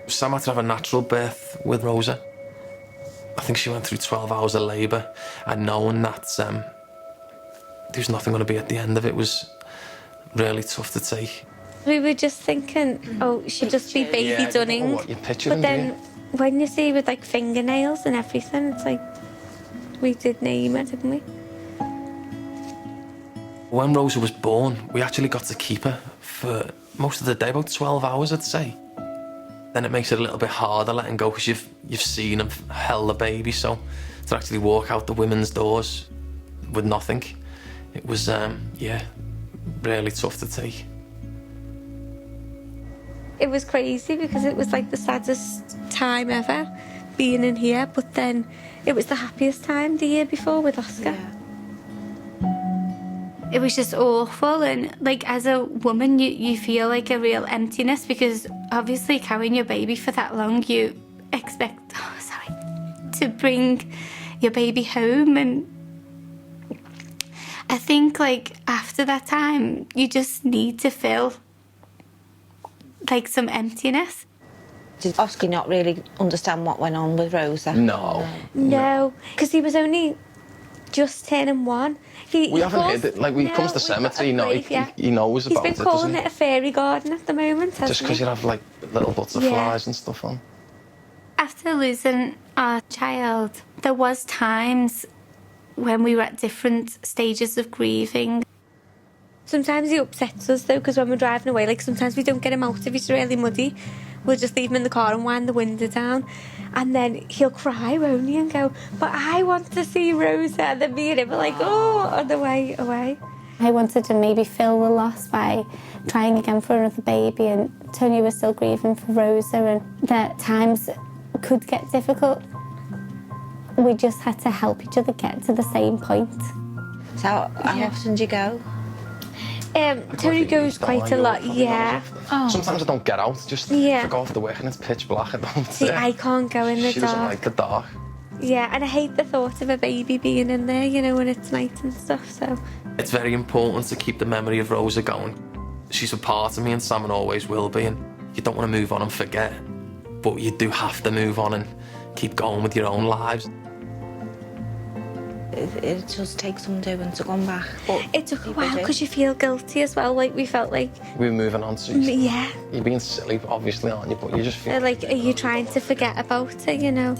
Sam had to have a natural birth with Rosa. I think she went through 12 hours of labour, and knowing that there was nothing going to be at the end of it was really tough to take. We were just thinking, oh, she'll just be baby dunning. What you're picturing, but then when you see with like fingernails and everything, it's like we did name her, didn't we? When Rosa was born, we actually got to keep her for most of the day, about 12 hours, I'd say. Then it makes it a little bit harder letting go because you've seen and held the baby, so to actually walk out the women's doors with nothing, it was, really tough to take. It was crazy because it was like the saddest time ever being in here, but then it was the happiest time the year before with Oscar. Yeah. It was just awful, and like as a woman you feel like a real emptiness because obviously carrying your baby for that long you expect to bring your baby home, and I think like after that time you just need to fill like some emptiness. Did Oscar not really understand what went on with Rosa? No, because he was only just turning 1. We haven't heard it. Like, he comes to the cemetery, he knows about it. He's been calling it a fairy garden at the moment, hasn't just because you have, like, little butterflies and stuff on. After losing our child, there was times when we were at different stages of grieving. Sometimes he upsets us, though, because when we're driving away, like, sometimes we don't get him out if it's really muddy. We'll just leave him in the car and wind the window down. And then he'll cry, won't he, and go, but I want to see Rosa. And then me and him are like, oh, on the way away. I wanted to maybe fill the loss by trying again for another baby, and Tony was still grieving for Rosa, and that times could get difficult. We just had to help each other get to the same point. So how often do you go? Tony goes quite a lot, yeah. Sometimes I don't get out, just if I go off the work and it's pitch black, I don't see, I can't go in the dark. She doesn't like the dark. Yeah, and I hate the thought of a baby being in there, you know, when it's night and stuff, so. It's very important to keep the memory of Rosa going. She's a part of me and Sam and always will be, and you don't want to move on and forget, but you do have to move on and keep going with your own lives. It just takes some doing to come back. But it took a while because you feel guilty as well, like we felt like... We were moving on to... Yeah. You're being silly, obviously, aren't you? But you just feel... Like, are you trying to forget about it, you know?